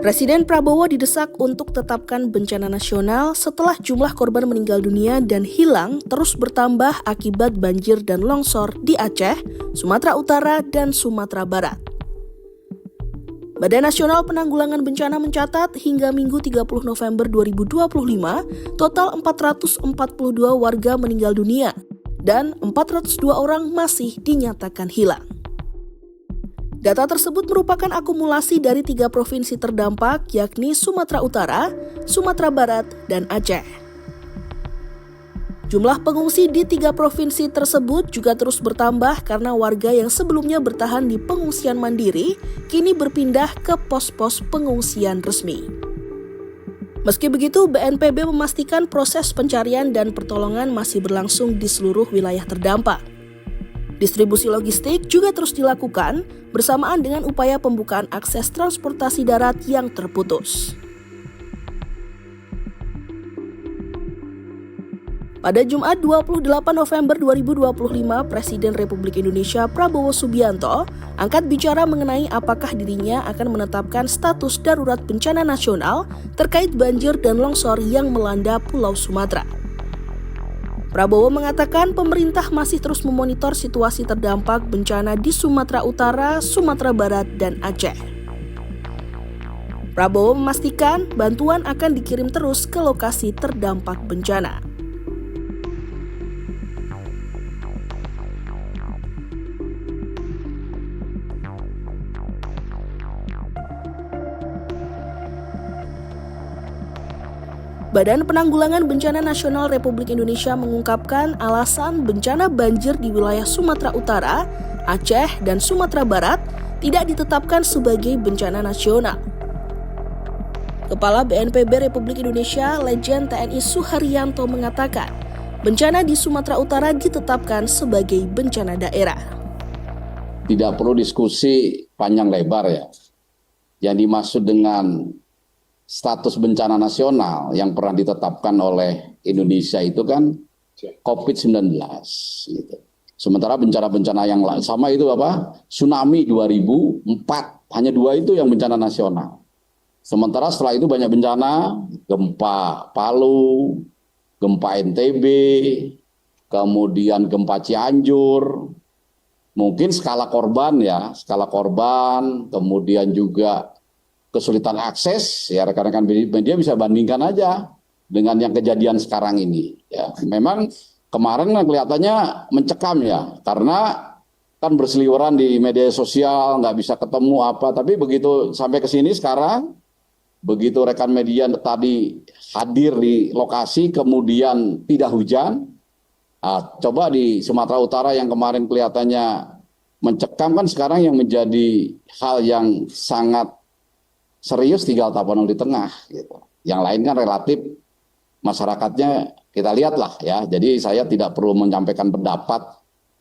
Presiden Prabowo didesak untuk tetapkan bencana nasional setelah jumlah korban meninggal dunia dan hilang terus bertambah akibat banjir dan longsor di Aceh, Sumatera Utara, dan Sumatera Barat. Badan Nasional Penanggulangan Bencana mencatat hingga Minggu 30 November 2025, total 442 warga meninggal dunia dan 402 orang masih dinyatakan hilang. Data tersebut merupakan akumulasi dari 3 provinsi terdampak, yakni Sumatera Utara, Sumatera Barat, dan Aceh. Jumlah pengungsi di 3 provinsi tersebut juga terus bertambah karena warga yang sebelumnya bertahan di pengungsian mandiri kini berpindah ke pos-pos pengungsian resmi. Meski begitu, BNPB memastikan proses pencarian dan pertolongan masih berlangsung di seluruh wilayah terdampak. Distribusi logistik juga terus dilakukan bersamaan dengan upaya pembukaan akses transportasi darat yang terputus. Pada Jumat 28 November 2025, Presiden Republik Indonesia Prabowo Subianto angkat bicara mengenai apakah dirinya akan menetapkan status darurat bencana nasional terkait banjir dan longsor yang melanda Pulau Sumatera. Prabowo mengatakan pemerintah masih terus memonitor situasi terdampak bencana di Sumatera Utara, Sumatera Barat, dan Aceh. Prabowo memastikan bantuan akan dikirim terus ke lokasi terdampak bencana. Badan Penanggulangan Bencana Nasional Republik Indonesia mengungkapkan alasan bencana banjir di wilayah Sumatera Utara, Aceh, dan Sumatera Barat tidak ditetapkan sebagai bencana nasional. Kepala BNPB Republik Indonesia, Letjen TNI Suharyanto mengatakan, bencana di Sumatera Utara ditetapkan sebagai bencana daerah. Tidak perlu diskusi panjang lebar ya. Yang dimaksud dengan status bencana nasional yang pernah ditetapkan oleh Indonesia itu kan COVID-19 gitu. Sementara bencana-bencana yang sama itu apa? Tsunami 2004, hanya 2 itu yang bencana nasional. Sementara setelah itu banyak bencana, gempa Palu, gempa NTB, kemudian gempa Cianjur. Mungkin skala korban, kemudian juga kesulitan akses, ya rekan-rekan media bisa bandingkan aja dengan yang kejadian sekarang ini. Ya, memang kemarin kelihatannya mencekam ya, karena kan berseliweran di media sosial, nggak bisa ketemu apa. Tapi begitu sampai ke sini sekarang, begitu rekan media tadi hadir di lokasi, kemudian tidak hujan. Coba di Sumatera Utara yang kemarin kelihatannya mencekam kan sekarang yang menjadi hal yang sangat serius tinggal Tapanuli Tengah gitu. Yang lain kan relatif masyarakatnya kita lihatlah ya. Jadi saya tidak perlu menyampaikan pendapat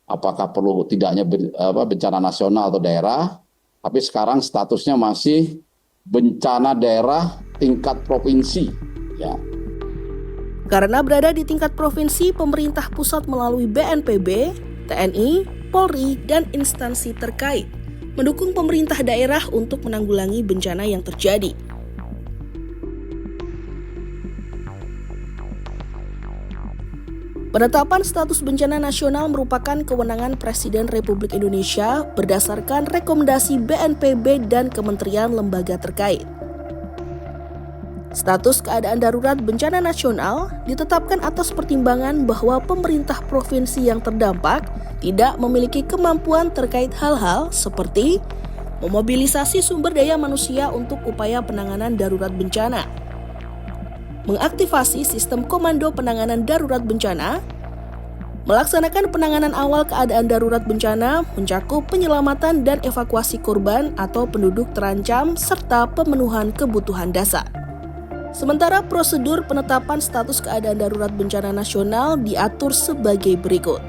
apakah perlu tidaknya bencana nasional atau daerah, tapi sekarang statusnya masih bencana daerah tingkat provinsi ya. Karena berada di tingkat provinsi, pemerintah pusat melalui BNPB, TNI, Polri, dan instansi terkait mendukung pemerintah daerah untuk menanggulangi bencana yang terjadi. Penetapan status bencana nasional merupakan kewenangan Presiden Republik Indonesia berdasarkan rekomendasi BNPB dan kementerian lembaga terkait. Status keadaan darurat bencana nasional ditetapkan atas pertimbangan bahwa pemerintah provinsi yang terdampak tidak memiliki kemampuan terkait hal-hal seperti memobilisasi sumber daya manusia untuk upaya penanganan darurat bencana, mengaktifasi sistem komando penanganan darurat bencana, melaksanakan penanganan awal keadaan darurat bencana mencakup penyelamatan dan evakuasi korban atau penduduk terancam serta pemenuhan kebutuhan dasar. Sementara prosedur penetapan status keadaan darurat bencana nasional diatur sebagai berikut.